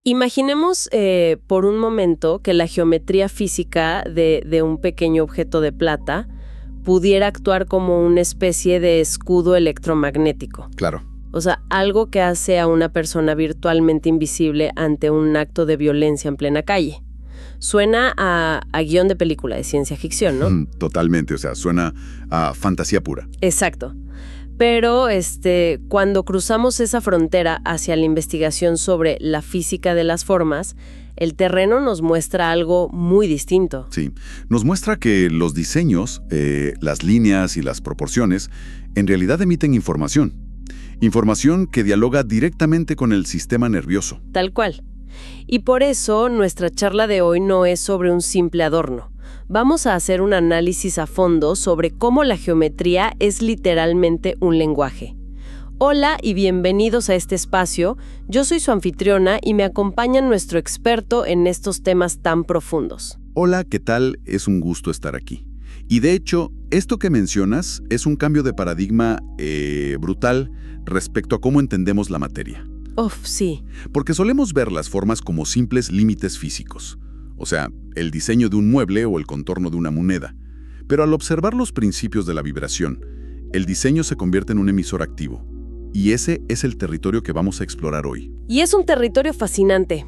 Imaginemos por un momento que la geometría física de un pequeño objeto de plata pudiera actuar como una especie de escudo electromagnético. Claro. O sea, algo que hace a una persona virtualmente invisible ante un acto de violencia en plena calle. Suena a guión de película de ciencia ficción, ¿no? Totalmente, o sea, suena a fantasía pura. Exacto. Pero cuando cruzamos esa frontera hacia la investigación sobre la física de las formas, el terreno nos muestra algo muy distinto. Sí, nos muestra que los diseños, las líneas y las proporciones, en realidad emiten información. Información que dialoga directamente con el sistema nervioso. Tal cual. Y por eso nuestra charla de hoy no es sobre un simple adorno. Vamos a hacer un análisis a fondo sobre cómo la geometría es literalmente un lenguaje. Hola y bienvenidos a este espacio. Yo soy su anfitriona y me acompaña nuestro experto en estos temas tan profundos. Hola, ¿qué tal? Es un gusto estar aquí. Y de hecho, esto que mencionas es un cambio de paradigma brutal respecto a cómo entendemos la materia. Sí. Porque solemos ver las formas como simples límites físicos. O sea, el diseño de un mueble o el contorno de una moneda. Pero al observar los principios de la vibración, el diseño se convierte en un emisor activo. Y ese es el territorio que vamos a explorar hoy. Y es un territorio fascinante,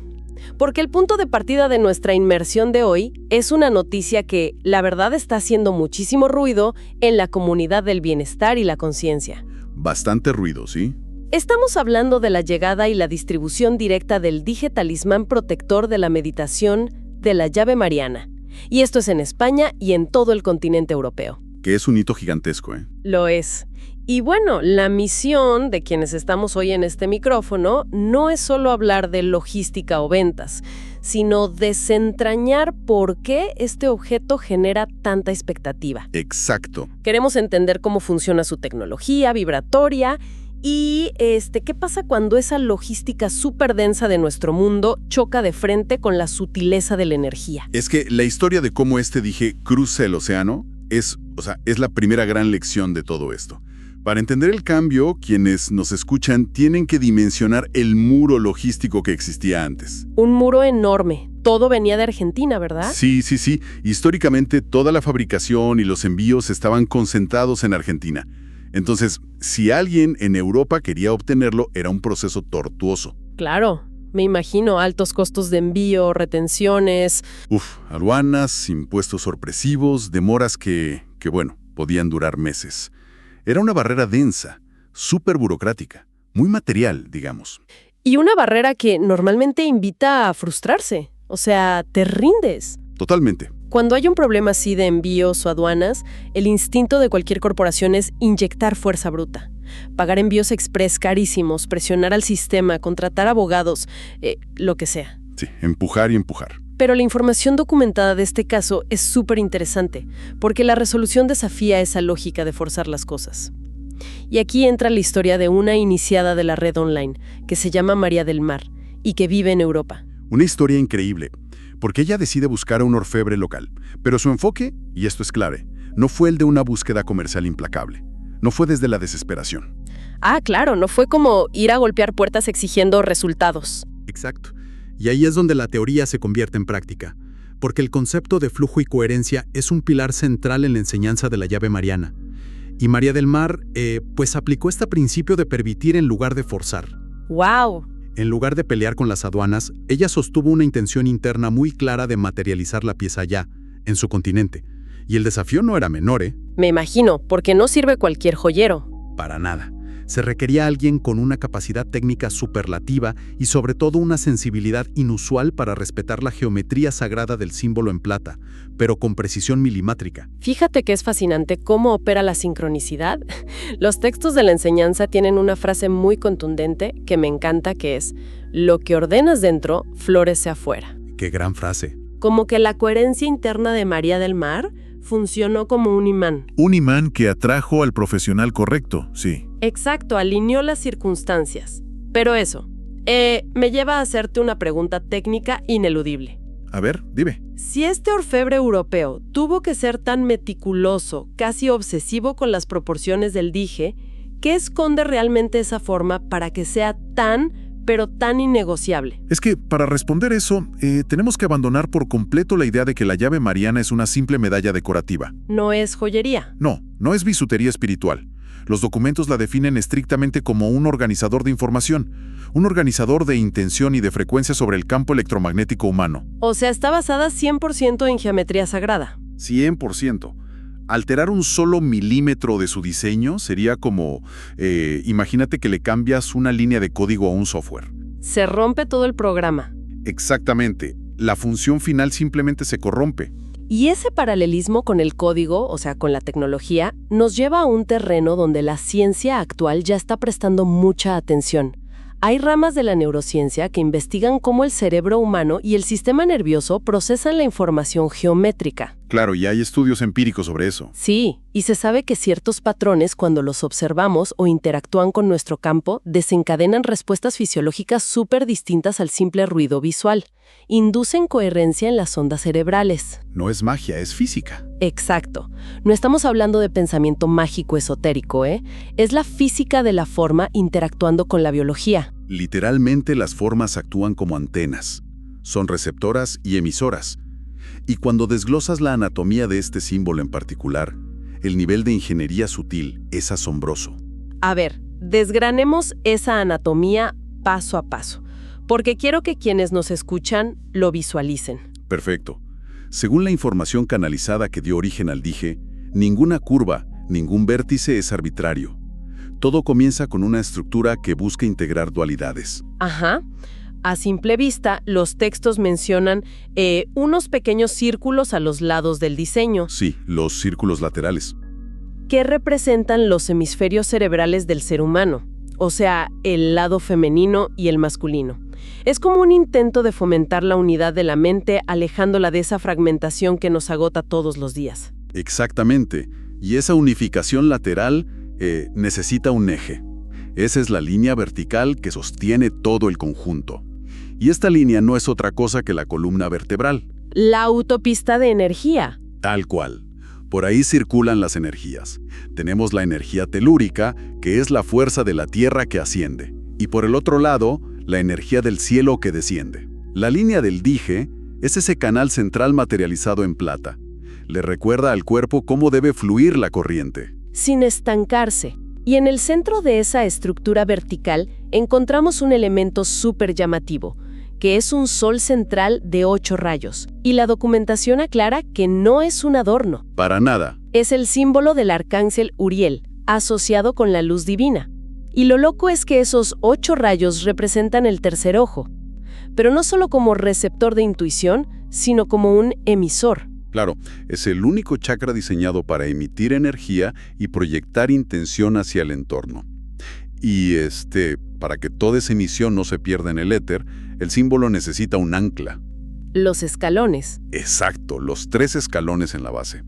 porque el punto de partida de nuestra inmersión de hoy es una noticia que, la verdad, está haciendo muchísimo ruido en la comunidad del bienestar y la conciencia. Bastante ruido, ¿sí? Estamos hablando de la llegada y la distribución directa del dije talismán protector de la meditación de la llave mariana. Y esto es en España y en todo el continente europeo. Que es un hito gigantesco, ¿eh? Lo es. Y bueno, la misión de quienes estamos hoy en este micrófono no es solo hablar de logística o ventas, sino desentrañar por qué este objeto genera tanta expectativa. Exacto. Queremos entender cómo funciona su tecnología vibratoria y qué pasa cuando esa logística súper densa de nuestro mundo choca de frente con la sutileza de la energía. Es que la historia de cómo dije cruza el océano es la primera gran lección de todo esto. Para entender el cambio, quienes nos escuchan tienen que dimensionar el muro logístico que existía antes. Un muro enorme. Todo venía de Argentina, ¿verdad? Sí. Históricamente, toda la fabricación y los envíos estaban concentrados en Argentina. Entonces, si alguien en Europa quería obtenerlo, era un proceso tortuoso. Claro, me imagino altos costos de envío, retenciones. Aduanas, impuestos sorpresivos, demoras que podían durar meses. Era una barrera densa, súper burocrática, muy material, digamos. Y una barrera que normalmente invita a frustrarse. O sea, te rindes. Totalmente. Cuando hay un problema así de envíos o aduanas, el instinto de cualquier corporación es inyectar fuerza bruta. Pagar envíos express carísimos, presionar al sistema, contratar abogados, lo que sea. Sí, empujar y empujar. Pero la información documentada de este caso es súper interesante, porque la resolución desafía esa lógica de forzar las cosas. Y aquí entra la historia de una iniciada de la red online, que se llama María del Mar, y que vive en Europa. Una historia increíble, porque ella decide buscar a un orfebre local. Pero su enfoque, y esto es clave, no fue el de una búsqueda comercial implacable. No fue desde la desesperación. Claro, no fue como ir a golpear puertas exigiendo resultados. Exacto. Y ahí es donde la teoría se convierte en práctica, porque el concepto de flujo y coherencia es un pilar central en la enseñanza de la llave mariana. Y María del Mar, aplicó este principio de permitir en lugar de forzar. ¡Wow! En lugar de pelear con las aduanas, ella sostuvo una intención interna muy clara de materializar la pieza allá, en su continente. Y el desafío no era menor, ¿eh? Me imagino, porque no sirve cualquier joyero. Para nada. Se requería alguien con una capacidad técnica superlativa y sobre todo una sensibilidad inusual para respetar la geometría sagrada del símbolo en plata, pero con precisión milimétrica. Fíjate que es fascinante cómo opera la sincronicidad. Los textos de la enseñanza tienen una frase muy contundente que me encanta, que es: lo que ordenas dentro, florece afuera. ¡Qué gran frase! Como que la coherencia interna de María del Mar funcionó como un imán. Un imán que atrajo al profesional correcto, sí. Exacto, alineó las circunstancias. Pero eso, me lleva a hacerte una pregunta técnica ineludible. A ver, dime. Si este orfebre europeo tuvo que ser tan meticuloso, casi obsesivo con las proporciones del dije, ¿qué esconde realmente esa forma para que sea tan, pero tan innegociable? Es que, para responder eso, tenemos que abandonar por completo la idea de que la llave mariana es una simple medalla decorativa. No es joyería. No, no es bisutería espiritual. Los documentos la definen estrictamente como un organizador de información, un organizador de intención y de frecuencia sobre el campo electromagnético humano. O sea, está basada 100% en geometría sagrada. 100%. Alterar un solo milímetro de su diseño sería como, imagínate que le cambias una línea de código a un software. Se rompe todo el programa. Exactamente. La función final simplemente se corrompe. Y ese paralelismo con el código, o sea, con la tecnología, nos lleva a un terreno donde la ciencia actual ya está prestando mucha atención. Hay ramas de la neurociencia que investigan cómo el cerebro humano y el sistema nervioso procesan la información geométrica. Claro, y hay estudios empíricos sobre eso. Sí, y se sabe que ciertos patrones, cuando los observamos o interactúan con nuestro campo, desencadenan respuestas fisiológicas súper distintas al simple ruido visual. Inducen coherencia en las ondas cerebrales. No es magia, es física. Exacto. No estamos hablando de pensamiento mágico esotérico, ¿eh? Es la física de la forma interactuando con la biología. Literalmente las formas actúan como antenas. Son receptoras y emisoras. Y cuando desglosas la anatomía de este símbolo en particular, el nivel de ingeniería sutil es asombroso. A ver, desgranemos esa anatomía paso a paso, porque quiero que quienes nos escuchan lo visualicen. Perfecto. Según la información canalizada que dio origen al dije, ninguna curva, ningún vértice es arbitrario. Todo comienza con una estructura que busca integrar dualidades. Ajá. A simple vista, los textos mencionan unos pequeños círculos a los lados del diseño. Sí, los círculos laterales. Que representan los hemisferios cerebrales del ser humano, o sea, el lado femenino y el masculino. Es como un intento de fomentar la unidad de la mente, alejándola de esa fragmentación que nos agota todos los días. Exactamente. Y esa unificación lateral necesita un eje. Esa es la línea vertical que sostiene todo el conjunto. Y esta línea no es otra cosa que la columna vertebral. La autopista de energía. Tal cual. Por ahí circulan las energías. Tenemos la energía telúrica, que es la fuerza de la Tierra que asciende. Y por el otro lado, la energía del cielo que desciende. La línea del dije es ese canal central materializado en plata. Le recuerda al cuerpo cómo debe fluir la corriente. Sin estancarse. Y en el centro de esa estructura vertical encontramos un elemento súper llamativo, que es un sol central de 8 rayos. Y la documentación aclara que no es un adorno. Para nada. Es el símbolo del arcángel Uriel, asociado con la luz divina. Y lo loco es que esos 8 rayos representan el tercer ojo. Pero no solo como receptor de intuición, sino como un emisor. Claro, es el único chakra diseñado para emitir energía y proyectar intención hacia el entorno. Y para que toda esa emisión no se pierda en el éter, el símbolo necesita un ancla. Los escalones. Exacto, los 3 escalones en la base,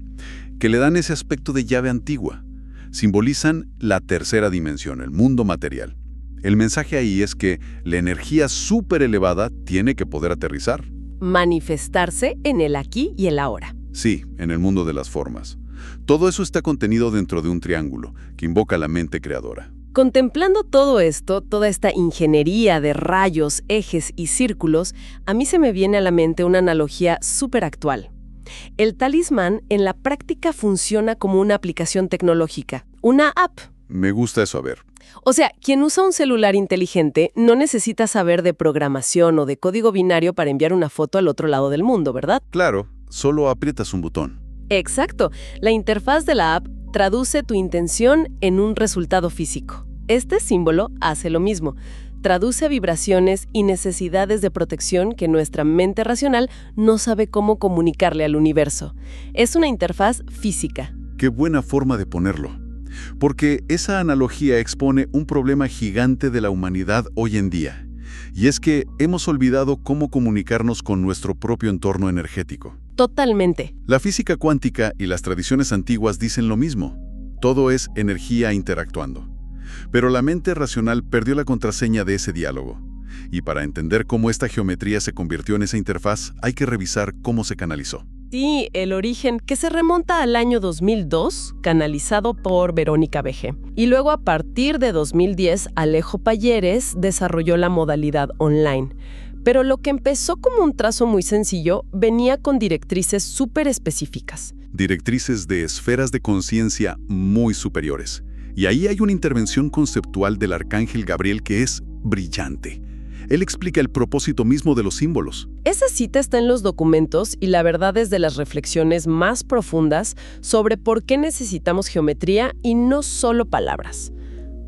que le dan ese aspecto de llave antigua. Simbolizan la tercera dimensión, el mundo material. El mensaje ahí es que la energía súper elevada tiene que poder aterrizar. Manifestarse en el aquí y el ahora. Sí, en el mundo de las formas. Todo eso está contenido dentro de un triángulo que invoca la mente creadora. Contemplando todo esto, toda esta ingeniería de rayos, ejes y círculos, a mí se me viene a la mente una analogía súper actual. El talismán en la práctica funciona como una aplicación tecnológica, una app. Me gusta eso, a ver. O sea, quien usa un celular inteligente no necesita saber de programación o de código binario para enviar una foto al otro lado del mundo, ¿verdad? Claro, solo aprietas un botón. Exacto. La interfaz de la app traduce tu intención en un resultado físico. Este símbolo hace lo mismo. Traduce vibraciones y necesidades de protección que nuestra mente racional no sabe cómo comunicarle al universo. Es una interfaz física. Qué buena forma de ponerlo. Porque esa analogía expone un problema gigante de la humanidad hoy en día. Y es que hemos olvidado cómo comunicarnos con nuestro propio entorno energético. Totalmente. La física cuántica y las tradiciones antiguas dicen lo mismo. Todo es energía interactuando. Pero la mente racional perdió la contraseña de ese diálogo. Y para entender cómo esta geometría se convirtió en esa interfaz, hay que revisar cómo se canalizó. Sí, El origen, que se remonta al año 2002, canalizado por Verónica Vg. Y luego a partir de 2010, Alejo Palleres desarrolló la modalidad online. Pero lo que empezó como un trazo muy sencillo venía con directrices súper específicas. Directrices de esferas de conciencia muy superiores. Y ahí hay una intervención conceptual del arcángel Gabriel que es brillante. Él explica el propósito mismo de los símbolos. Esa cita está en los documentos y la verdad es de las reflexiones más profundas sobre por qué necesitamos geometría y no solo palabras.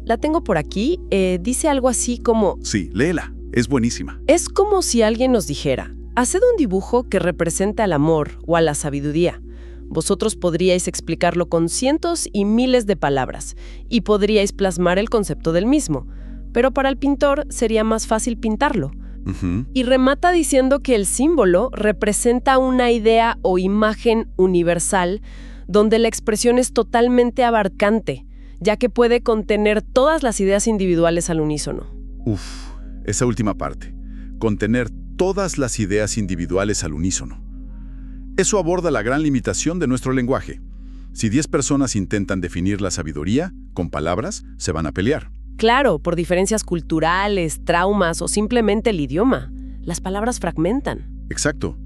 La tengo por aquí, dice algo así como... Sí, léela, es buenísima. Es como si alguien nos dijera, haced un dibujo que represente al amor o a la sabiduría. Vosotros podríais explicarlo con cientos y miles de palabras y podríais plasmar el concepto del mismo. Pero para el pintor sería más fácil pintarlo. Y remata diciendo que el símbolo representa una idea o imagen universal donde la expresión es totalmente abarcante, ya que puede contener todas las ideas individuales al unísono. Esa última parte. Contener todas las ideas individuales al unísono. Eso aborda la gran limitación de nuestro lenguaje. Si 10 personas intentan definir la sabiduría con palabras, se van a pelear. Claro, por diferencias culturales, traumas o simplemente el idioma. Las palabras fragmentan. Exacto.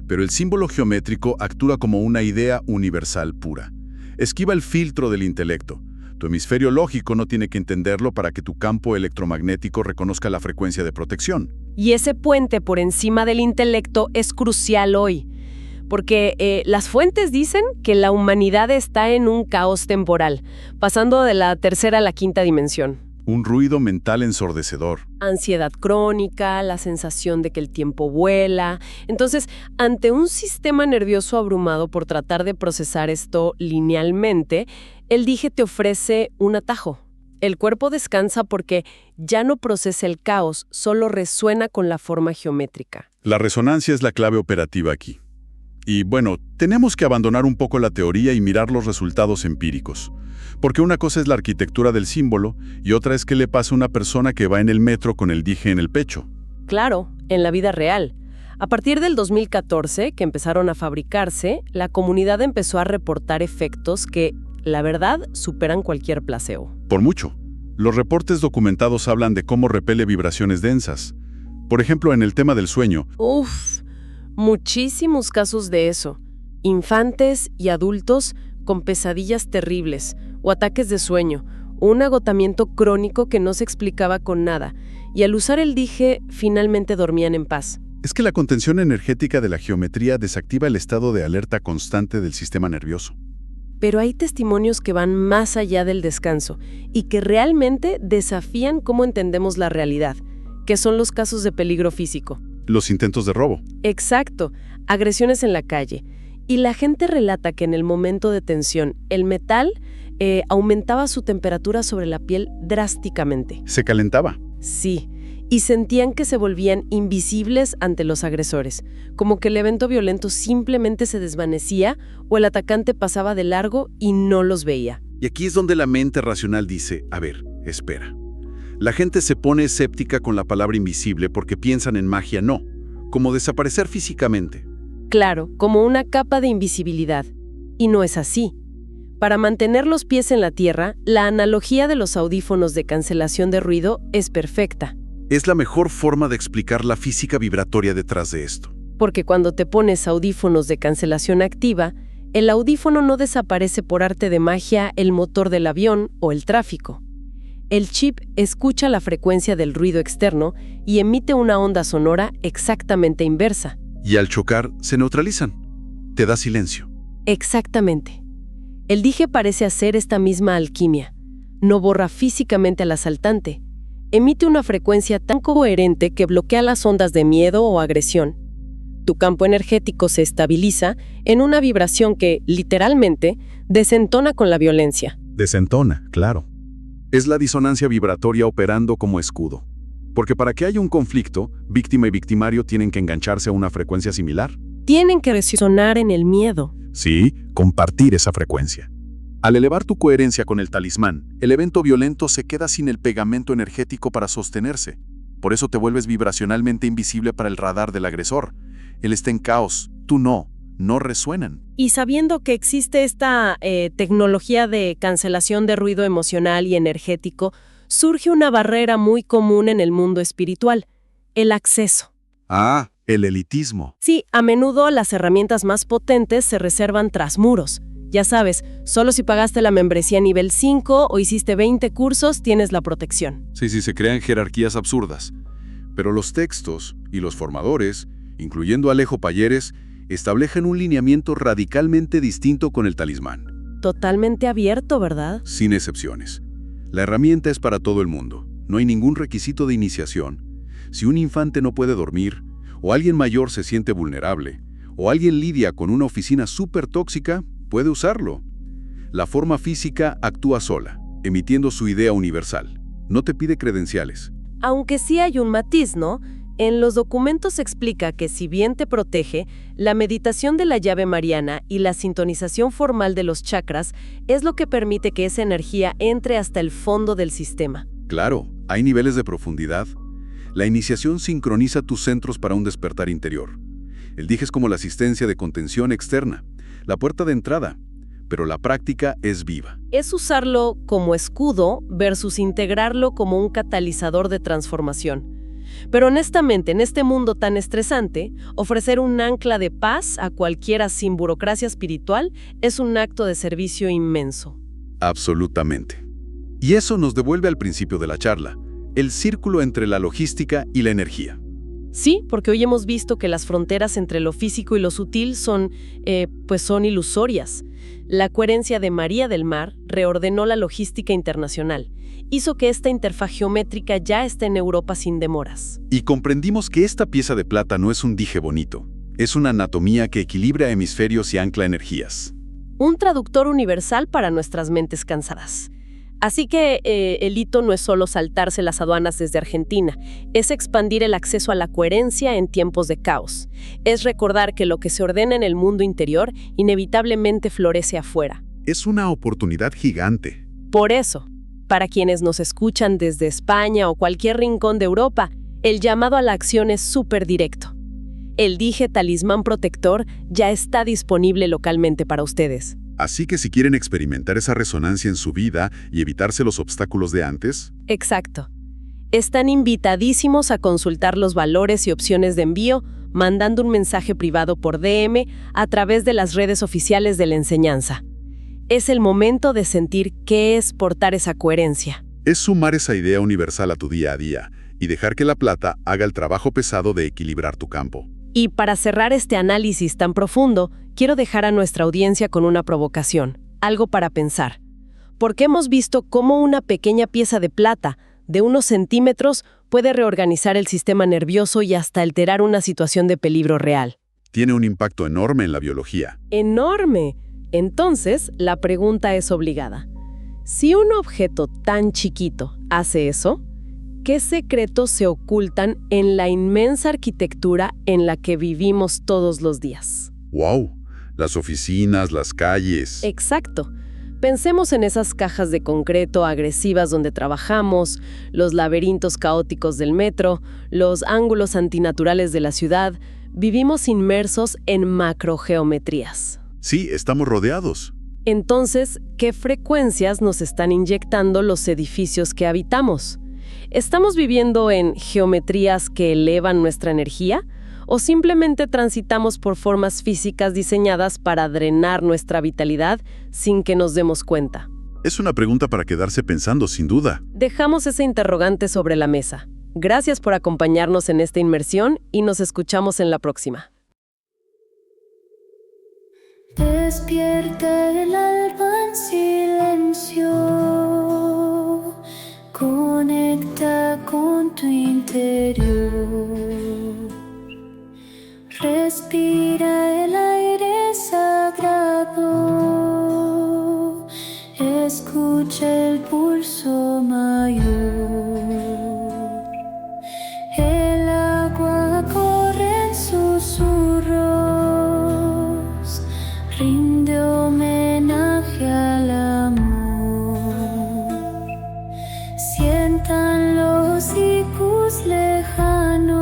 Pero el símbolo geométrico actúa como una idea universal pura. Esquiva el filtro del intelecto. Tu hemisferio lógico no tiene que entenderlo para que tu campo electromagnético reconozca la frecuencia de protección. Y ese puente por encima del intelecto es crucial hoy. Porque las fuentes dicen que la humanidad está en un caos temporal, pasando de la tercera a la quinta dimensión. Un ruido mental ensordecedor. Ansiedad crónica, la sensación de que el tiempo vuela. Entonces, ante un sistema nervioso abrumado por tratar de procesar esto linealmente, el dije te ofrece un atajo. El cuerpo descansa porque ya no procesa el caos, solo resuena con la forma geométrica. La resonancia es la clave operativa aquí. Y bueno, tenemos que abandonar un poco la teoría y mirar los resultados empíricos. Porque una cosa es la arquitectura del símbolo y otra es qué le pasa a una persona que va en el metro con el dije en el pecho. Claro, en la vida real. A partir del 2014, que empezaron a fabricarse, la comunidad empezó a reportar efectos que, la verdad, superan cualquier placebo. Por mucho. Los reportes documentados hablan de cómo repele vibraciones densas. Por ejemplo, en el tema del sueño. Muchísimos casos de eso. Infantes y adultos con pesadillas terribles o ataques de sueño, un agotamiento crónico que no se explicaba con nada, y al usar el dije, finalmente dormían en paz. Es que la contención energética de la geometría desactiva el estado de alerta constante del sistema nervioso. Pero hay testimonios que van más allá del descanso y que realmente desafían cómo entendemos la realidad, que son los casos de peligro físico. Los intentos de robo. Exacto, agresiones en la calle. Y la gente relata que en el momento de tensión, el metal aumentaba su temperatura sobre la piel drásticamente. ¿Se calentaba? Sí, y sentían que se volvían invisibles ante los agresores, como que el evento violento simplemente se desvanecía o el atacante pasaba de largo y no los veía. Y aquí es donde la mente racional dice, a ver, espera. La gente se pone escéptica con la palabra invisible porque piensan en magia, no, como desaparecer físicamente. Claro, como una capa de invisibilidad. Y no es así. Para mantener los pies en la tierra, la analogía de los audífonos de cancelación de ruido es perfecta. Es la mejor forma de explicar la física vibratoria detrás de esto. Porque cuando te pones audífonos de cancelación activa, el audífono no desaparece por arte de magia el motor del avión o el tráfico. El chip escucha la frecuencia del ruido externo y emite una onda sonora exactamente inversa. Y al chocar, se neutralizan. Te da silencio. Exactamente. El dije parece hacer esta misma alquimia. No borra físicamente al asaltante. Emite una frecuencia tan coherente que bloquea las ondas de miedo o agresión. Tu campo energético se estabiliza en una vibración que, literalmente, desentona con la violencia. Desentona, claro. Es la disonancia vibratoria operando como escudo. Porque para que haya un conflicto, víctima y victimario tienen que engancharse a una frecuencia similar. Tienen que resonar en el miedo. Sí, compartir esa frecuencia. Al elevar tu coherencia con el talismán, el evento violento se queda sin el pegamento energético para sostenerse. Por eso te vuelves vibracionalmente invisible para el radar del agresor. Él está en caos, tú no. no resuenan. Y sabiendo que existe esta tecnología de cancelación de ruido emocional y energético, surge una barrera muy común en el mundo espiritual: el acceso. Ah, el elitismo. Sí, a menudo las herramientas más potentes se reservan tras muros. Ya sabes, solo si pagaste la membresía nivel 5 o hiciste 20 cursos, tienes la protección. Sí, se crean jerarquías absurdas. Pero los textos y los formadores, incluyendo Alejo Palleres, establecen un lineamiento radicalmente distinto con el talismán. Totalmente abierto, ¿verdad? Sin excepciones. La herramienta es para todo el mundo. No hay ningún requisito de iniciación. Si un infante no puede dormir, o alguien mayor se siente vulnerable, o alguien lidia con una oficina súper tóxica, puede usarlo. La forma física actúa sola, emitiendo su idea universal. No te pide credenciales. Aunque sí hay un matiz, ¿no? En los documentos se explica que si bien te protege, la meditación de la llave mariana y la sintonización formal de los chakras es lo que permite que esa energía entre hasta el fondo del sistema. Claro, hay niveles de profundidad. La iniciación sincroniza tus centros para un despertar interior. El dije es como la asistencia de contención externa, la puerta de entrada, pero la práctica es viva. Es usarlo como escudo versus integrarlo como un catalizador de transformación. Pero honestamente, en este mundo tan estresante, ofrecer un ancla de paz a cualquiera sin burocracia espiritual es un acto de servicio inmenso. Absolutamente. Y eso nos devuelve al principio de la charla, el círculo entre la logística y la energía. Sí, porque hoy hemos visto que las fronteras entre lo físico y lo sutil son ilusorias. La coherencia de María del Mar reordenó la logística internacional. Hizo que esta interfaz geométrica ya esté en Europa sin demoras. Y comprendimos que esta pieza de plata no es un dije bonito. Es una anatomía que equilibra hemisferios y ancla energías. Un traductor universal para nuestras mentes cansadas. Así que el hito no es solo saltarse las aduanas desde Argentina, es expandir el acceso a la coherencia en tiempos de caos. Es recordar que lo que se ordena en el mundo interior inevitablemente florece afuera. Es una oportunidad gigante. Por eso, para quienes nos escuchan desde España o cualquier rincón de Europa, el llamado a la acción es súper directo. El dije talismán protector ya está disponible localmente para ustedes. Así que si quieren experimentar esa resonancia en su vida y evitarse los obstáculos de antes... Exacto. Están invitadísimos a consultar los valores y opciones de envío, mandando un mensaje privado por DM a través de las redes oficiales de la enseñanza. Es el momento de sentir qué es portar esa coherencia. Es sumar esa idea universal a tu día a día y dejar que la plata haga el trabajo pesado de equilibrar tu campo. Y para cerrar este análisis tan profundo, quiero dejar a nuestra audiencia con una provocación, algo para pensar. Porque hemos visto cómo una pequeña pieza de plata, de unos centímetros, puede reorganizar el sistema nervioso y hasta alterar una situación de peligro real. Tiene un impacto enorme en la biología. ¡Enorme! Entonces, la pregunta es obligada. Si un objeto tan chiquito hace eso, ¿qué secretos se ocultan en la inmensa arquitectura en la que vivimos todos los días? ¡Wow! Las oficinas, las calles... Exacto. Pensemos en esas cajas de concreto agresivas donde trabajamos, los laberintos caóticos del metro, los ángulos antinaturales de la ciudad. Vivimos inmersos en macrogeometrías. Sí, estamos rodeados. Entonces, ¿qué frecuencias nos están inyectando los edificios que habitamos? ¿Estamos viviendo en geometrías que elevan nuestra energía? ¿O simplemente transitamos por formas físicas diseñadas para drenar nuestra vitalidad sin que nos demos cuenta? Es una pregunta para quedarse pensando, sin duda. Dejamos ese interrogante sobre la mesa. Gracias por acompañarnos en esta inmersión y nos escuchamos en la próxima. Despierta el alba en silencio, conecta con tu interior, respira el aire sagrado, escucha el pulso mayor. El agua corre en susurros, rinde homenaje al amor. Sientan los icus lejano,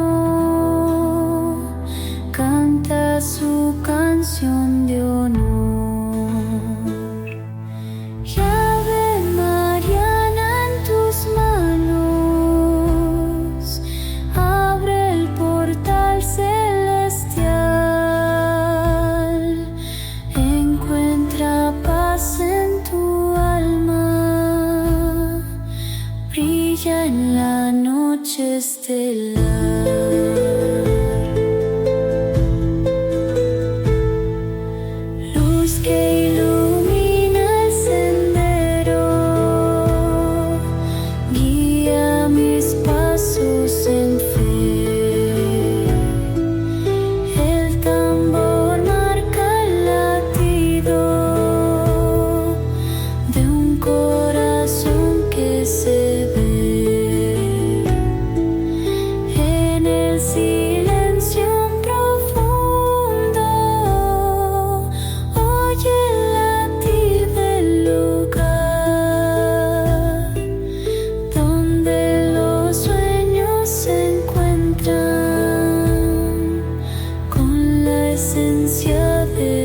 canta su oración de honor. Llave Mariana en tus manos, abre el portal celestial, encuentra paz en tu alma, brilla en la noche estelar. Luz que ilumina el sendero, guía mis pasos en fe. El tambor marca el latido de un corazón que se ve en el silencio profundo. Oye el latir del lugar donde los sueños se encuentran con la esencia de